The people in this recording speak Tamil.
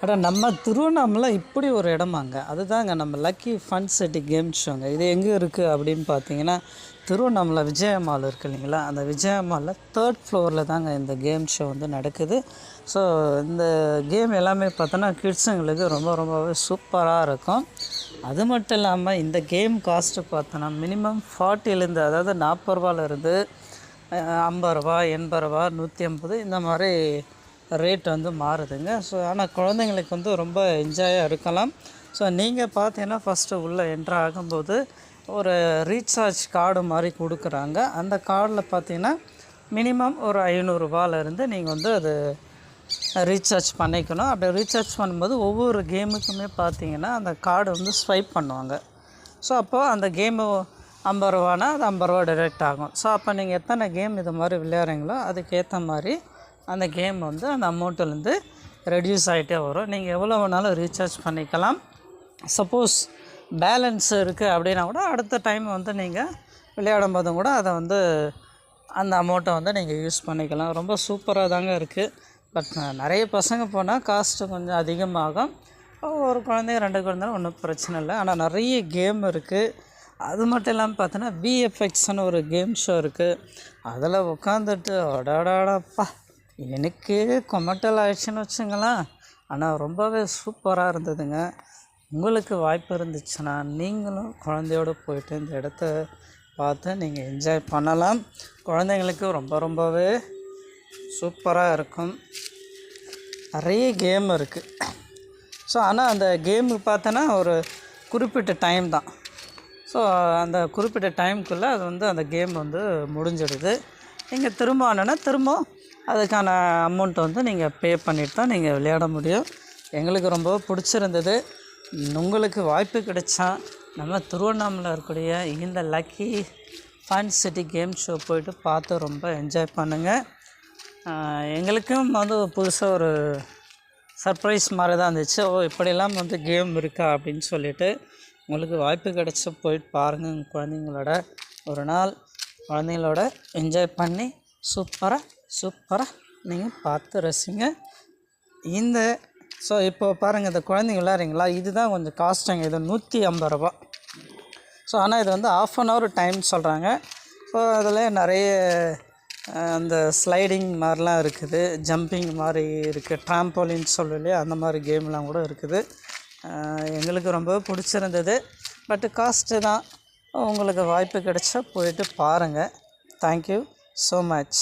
அட நம்ம திருவண்ணாமலை இப்படி ஒரு இடமாங்க. அதுதாங்க நம்ம லக்கி ஃபன் சிட்டி கேம் ஷோங்க. இது எங்கே இருக்குது அப்படின்னு பார்த்தீங்கன்னா, திருவண்ணாமலை விஜயா மால் இருக்குது இல்லைங்களா, அந்த விஜயா மாலில் 3rd ஃப்ளோரில் தாங்க இந்த கேம் ஷோ வந்து நடக்குது. ஸோ இந்த கேம் எல்லாமே பார்த்தோன்னா கிட்ஸுங்களுக்கு ரொம்ப ரொம்பவே சூப்பராக இருக்கும். அது மட்டும் இல்லாமல் இந்த கேம் காஸ்ட்டு பார்த்தோன்னா மினிமம் 40லேருந்து, அதாவது 40 ரூபாயிலேருந்து 50 ரூபா, 80 ரூபா, 150 இந்த மாதிரி ரேட் வந்து மாறுதுங்க. ஸோ ஆனால் குழந்தைங்களுக்கு வந்து ரொம்ப என்ஜாயாக இருக்கலாம். ஸோ நீங்கள் பார்த்தீங்கன்னா ஃபஸ்ட்டு உள்ளே என்ட்ரு ஆகும்போது ஒரு ரீசார்ஜ் கார்டு மாதிரி கொடுக்குறாங்க. அந்த கார்டில் பார்த்தீங்கன்னா மினிமம் ஒரு 500 ரூபாயிலேருந்து நீங்கள் வந்து அது ரீசார்ஜ் பண்ணிக்கணும். அப்படி ரீசார்ஜ் பண்ணும்போது ஒவ்வொரு கேமுக்குமே பார்த்தீங்கன்னா அந்த கார்டு வந்து ஸ்வைப் பண்ணுவாங்க. ஸோ அப்போது அந்த கேமு 50 ரூபானா அது 50 ரூபா டிடெக்ட் ஆகும். ஸோ அப்போ நீங்கள் எத்தனை கேம் இது மாதிரி விளையாடுறீங்களோ அதுக்கேற்ற மாதிரி அந்த கேம் வந்து அந்த அமௌண்ட்டிலேருந்து ரெடியூஸ் ஆகிட்டே வரும். நீங்கள் எவ்வளோ வேணாலும் ரீசார்ஜ் பண்ணிக்கலாம். சப்போஸ் பேலன்ஸ் இருக்குது அப்படின்னா கூட அடுத்த டைம் வந்து நீங்கள் விளையாடும் போதும் கூட அதை வந்து அந்த அமௌண்ட்டை வந்து நீங்கள் யூஸ் பண்ணிக்கலாம். ரொம்ப சூப்பராக தாங்க இருக்குது. பட் நிறைய பசங்க போனால் காஸ்ட்டு கொஞ்சம் அதிகமாகும். ஒரு குழந்தைங்க 2 குழந்தைங்க ஒன்றும் பிரச்சனை இல்லை. ஆனால் நிறைய கேம் இருக்குது. அது மட்டும் இல்லாமல் பார்த்தோன்னா விஎஃப்எக்ஸ்னு ஒரு கேம் ஷோ இருக்குது. அதில் உட்காந்துட்டு அடாடாடாப்பா எனக்கே கொமட்டல் ஆயிடுச்சுன்னு வச்சுங்களேன். ஆனால் ரொம்பவே சூப்பராக இருந்ததுங்க. உங்களுக்கு வாய்ப்பு இருந்துச்சுன்னா நீங்களும் குழந்தையோடு போயிட்டு இந்த இடத்த பார்த்து நீங்கள் என்ஜாய் பண்ணலாம். குழந்தைங்களுக்கு ரொம்ப ரொம்பவே சூப்பராக இருக்கும். நிறைய கேம் இருக்குது. ஸோ ஆனால் அந்த கேமு பார்த்தோன்னா ஒரு குறிப்பிட்ட டைம் தான். ஸோ அந்த குறிப்பிட்ட டைமுக்குள்ளே அது வந்து அந்த கேம் வந்து முடிஞ்சிடுது. நீங்கள் திரும்ப திரும்ப அதுக்கான அமௌண்ட் வந்து நீங்கள் பே பண்ணிட்டு தான் நீங்கள் விளையாட முடியும். எங்களுக்கு ரொம்ப பிடிச்சிருந்தது. உங்களுக்கு வாய்ப்பு கிடைச்சா நம்ம திருவண்ணாமலை இருக்கக்கூடிய இந்த lucky fun city game show போய்ட்டு பார்த்து ரொம்ப என்ஜாய் பண்ணுங்கள். எங்களுக்கும் வந்து புதுசாக ஒரு சர்ப்ரைஸ் மாதிரி தான் இருந்துச்சு. இப்படியெல்லாம் வந்து கேம் இருக்கா அப்படின்னு சொல்லிவிட்டு உங்களுக்கு வாய்ப்பு கிடைச்சா போயிட்டு பாருங்கள். உங்கள் குழந்தைங்களோட ஒரு நாள் குழந்தைங்களோட என்ஜாய் பண்ணி சூப்பராக நீங்கள் பார்த்து ரசிங்க. ஸோ இப்போ பாருங்கள், இந்த குழந்தைங்க விளையாடுறீங்களா, இதுதான் கொஞ்சம் காஸ்ட்டுங்க. இது 150 ரூபா. ஸோ ஆனால் இது வந்து 1/2 hour டைம் சொல்கிறாங்க. ஸோ அதில் நிறைய அந்த ஸ்லைடிங் மாதிரிலாம் இருக்குது, ஜம்பிங் மாதிரி இருக்குது, ட்ராம்போலின்னு சொல்லலையே அந்த மாதிரி கேம்லாம் கூட இருக்குது. எங்களுக்கு ரொம்ப பிடிச்சிருந்தது. பட்டு காஸ்ட்டு தான். உங்களுக்கு வாய்ப்பு கிடைச்சா போயிட்டு பாருங்கள். Thank you so much.